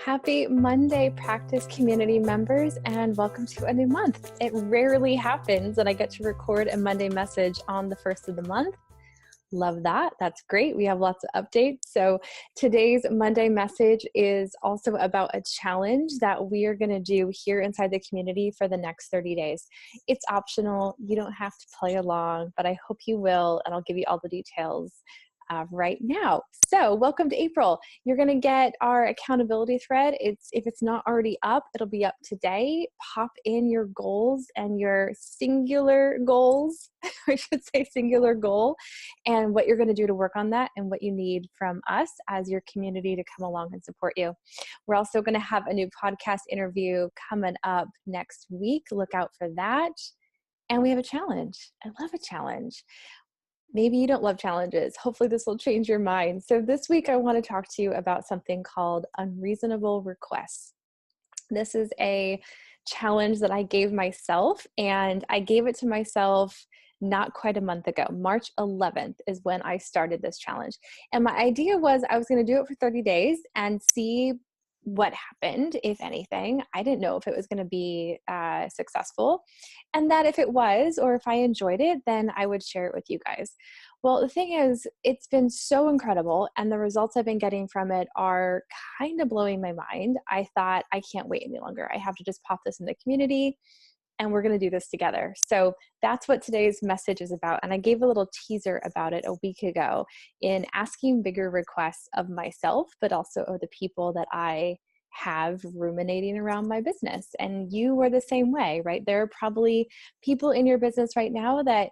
Happy Monday, practice community members, and welcome to a new month. It rarely happens that I get to record a Monday message on the first of the month. Love that. That's great. We have lots of updates. So today's Monday message is also about a challenge that we are going to do here inside the community for the next 30 days. It's optional. You don't have to play along, but I hope you will, and I'll give you all the details right now. So welcome to April. You're going to get our accountability thread. If it's not already up, it'll be up today. Pop in your goals and your singular goals, I should say singular goal, and what you're going to do to work on that and what you need from us as your community to come along and support you. We're also going to have a new podcast interview coming up next week. Look out for that. And we have a challenge. I love a challenge. Maybe you don't love challenges. Hopefully this will change your mind. So this week I want to talk to you about something called unreasonable requests. This is a challenge that I gave myself, and I gave it to myself not quite a month ago. March 11th is when I started this challenge. And my idea was I was going to do it for 30 days and see what happened, if anything. I didn't know if it was going to be successful, and that if it was, or if I enjoyed it, then I would share it with you guys. Well, the thing is, it's been so incredible, and the results I've been getting from it are kind of blowing my mind. I thought, I can't wait any longer. I have to just pop this in the community, and we're going to do this together. So that's what today's message is about. And I gave a little teaser about it a week ago in asking bigger requests of myself, but also of the people that I have ruminating around my business. And you are the same way, right? There are probably people in your business right now that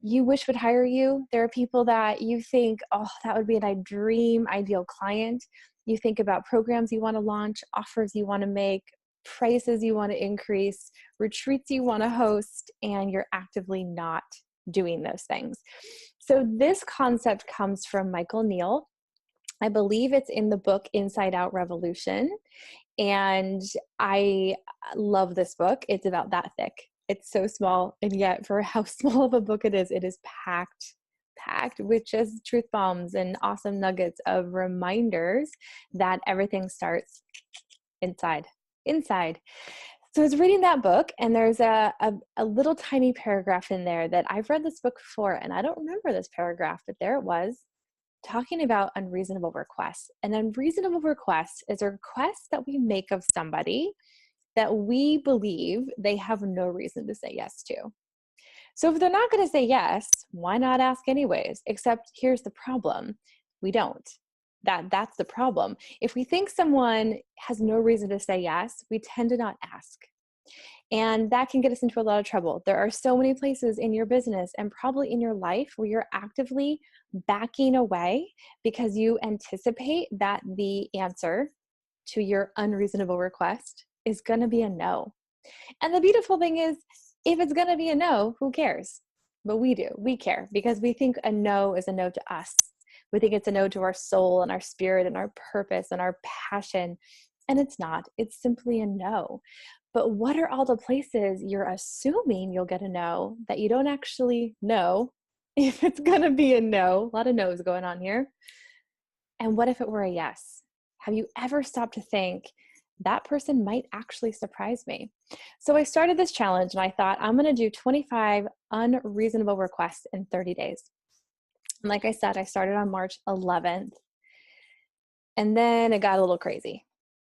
you wish would hire you. There are people that you think, oh, that would be a dream ideal client. You think about programs you want to launch, offers you want to make, prices you want to increase, retreats you want to host, and you're actively not doing those things. So this concept comes from Michael Neal. I believe it's in the book Inside Out Revolution, and I love this book. It's about that thick. It's so small, and yet for how small of a book it is packed with just truth bombs and awesome nuggets of reminders that everything starts inside. So I was reading that book, and there's a little tiny paragraph in there that I've read this book before, and I don't remember this paragraph, but there it was, talking about unreasonable requests. An unreasonable request is a request that we make of somebody that we believe they have no reason to say yes to. So if they're not going to say yes, why not ask anyways? Except here's the problem. We don't. That's the problem. If we think someone has no reason to say yes, we tend to not ask. And that can get us into a lot of trouble. There are so many places in your business and probably in your life where you're actively backing away because you anticipate that the answer to your unreasonable request is going to be a no. And the beautiful thing is, if it's going to be a no, who cares? But we do. We care because we think a no is a no to us. We think it's a no to our soul and our spirit and our purpose and our passion. And it's not. It's simply a no. But what are all the places you're assuming you'll get a no that you don't actually know if it's going to be a no? A lot of no's going on here. And what if it were a yes? Have you ever stopped to think that person might actually surprise me? So I started this challenge and I thought, I'm going to do 25 unreasonable requests in 30 days. And like I said, I started on March 11th, and then it got a little crazy.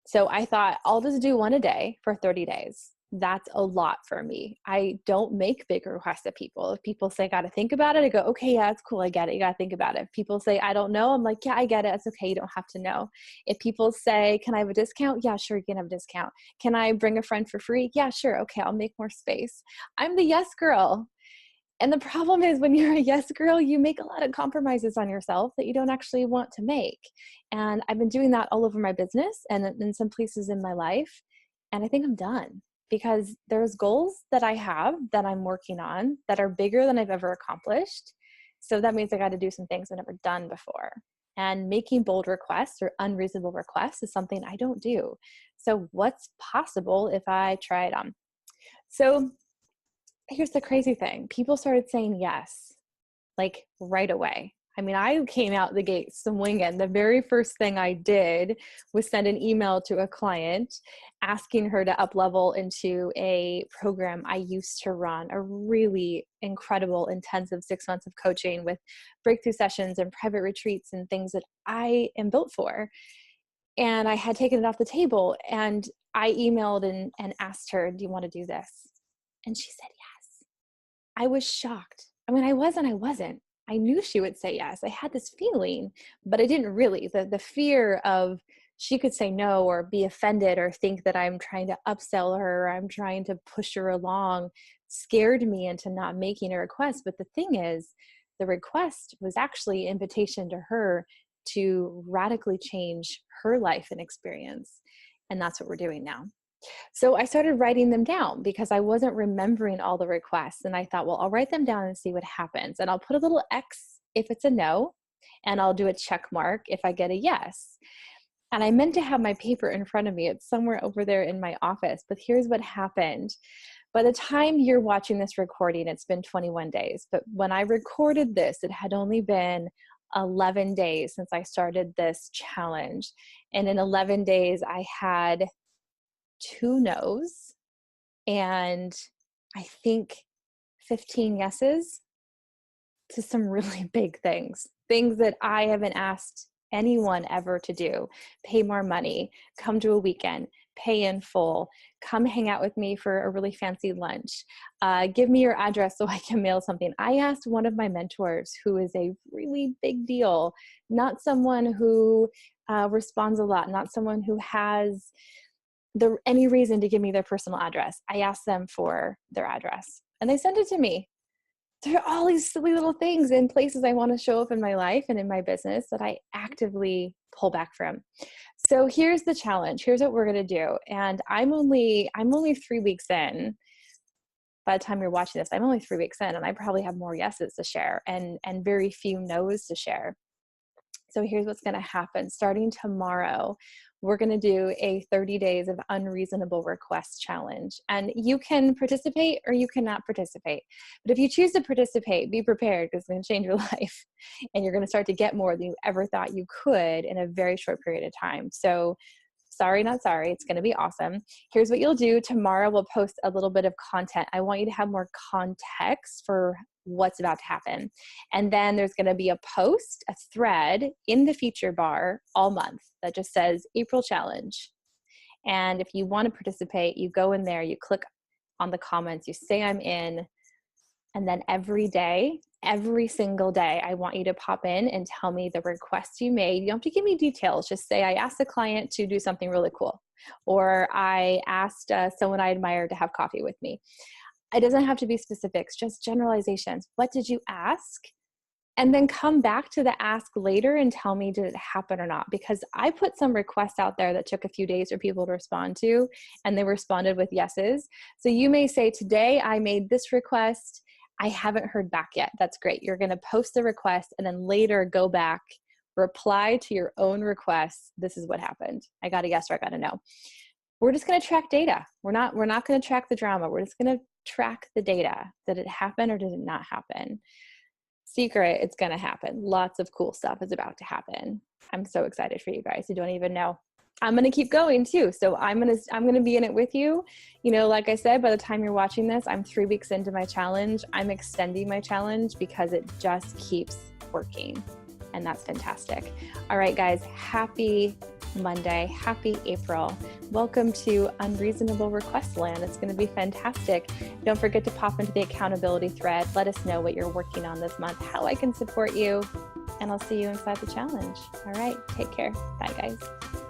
So I thought, I'll just do one a day for 30 days. That's a lot for me. I don't make big requests of people. If people say, got to think about it, I go, okay, yeah, that's cool. I get it. You got to think about it. If people say, I don't know, I'm like, yeah, I get it. It's okay. You don't have to know. If people say, can I have a discount? Yeah, sure. You can have a discount. Can I bring a friend for free? Yeah, sure. Okay. I'll make more space. I'm the yes girl. And the problem is when you're a yes girl, you make a lot of compromises on yourself that you don't actually want to make. And I've been doing that all over my business and in some places in my life. And I think I'm done because there's goals that I have that I'm working on that are bigger than I've ever accomplished. So that means I got to do some things I've never done before. And making bold requests or unreasonable requests is something I don't do. So what's possible if I try it on? So here's the crazy thing. People started saying yes, like right away. I mean, I came out the gate swinging. The very first thing I did was send an email to a client asking her to up level into a program I used to run, a really incredible, intensive 6 months of coaching with breakthrough sessions and private retreats and things that I am built for. And I had taken it off the table, and I emailed and asked her, do you want to do this? And she said yes. I was shocked. I mean, I wasn't. I knew she would say yes. I had this feeling, but I didn't really. The fear of she could say no or be offended or think that I'm trying to upsell her or I'm trying to push her along scared me into not making a request. But the thing is, the request was actually an invitation to her to radically change her life and experience. And that's what we're doing now. So I started writing them down because I wasn't remembering all the requests. And I thought, well, I'll write them down and see what happens. And I'll put a little X if it's a no, and I'll do a check mark if I get a yes. And I meant to have my paper in front of me. It's somewhere over there in my office. But here's what happened. By the time you're watching this recording, it's been 21 days. But when I recorded this, it had only been 11 days since I started this challenge. And in 11 days, I had 2 no's and I think 15 yeses to some really big things that I haven't asked anyone ever to do. Pay more money, come to a weekend, pay in full, come hang out with me for a really fancy lunch, give me your address so I can mail something. I asked one of my mentors, who is a really big deal, not someone who responds a lot, not someone who has any reason to give me their personal address. I asked them for their address and they sent it to me. There are all these silly little things in places I want to show up in my life and in my business that I actively pull back from. So here's the challenge. Here's what we're going to do. And I'm only 3 weeks in. By the time you're watching this, I'm only 3 weeks in, and I probably have more yeses to share and very few no's to share. So here's what's going to happen. Starting tomorrow, we're going to do a 30 days of unreasonable request challenge. And you can participate or you cannot participate. But if you choose to participate, be prepared, because it's going to change your life. And you're going to start to get more than you ever thought you could in a very short period of time. So sorry, not sorry. It's going to be awesome. Here's what you'll do. Tomorrow we'll post a little bit of content. I want you to have more context for what's about to happen. And then there's going to be a post, a thread in the feature bar all month that just says April challenge. And if you want to participate, you go in there, you click on the comments, you say I'm in, and then every day, every single day, I want you to pop in and tell me the request you made. You don't have to give me details. Just say, I asked the client to do something really cool. Or I asked someone I admire to have coffee with me. It doesn't have to be specifics, just generalizations. What did you ask? And then come back to the ask later and tell me, did it happen or not? Because I put some requests out there that took a few days for people to respond to, and they responded with yeses. So you may say, today I made this request. I haven't heard back yet. That's great. You're going to post the request and then later go back, reply to your own request. This is what happened. I got a yes or I got a no. We're just going to track data. We're not going to track the drama. We're just going to track the data. Did it happen or did it not happen? Secret, it's going to happen. Lots of cool stuff is about to happen. I'm so excited for you guys. You don't even know. I'm going to keep going too. So I'm going to be in it with you. You know, like I said, by the time you're watching this, I'm 3 weeks into my challenge. I'm extending my challenge because it just keeps working. And that's fantastic. All right, guys, happy Monday. Happy April. Welcome to Unreasonable Request Land. It's going to be fantastic. Don't forget to pop into the accountability thread. Let us know what you're working on this month, how I can support you, and I'll see you inside the challenge. All right, take care. Bye, guys.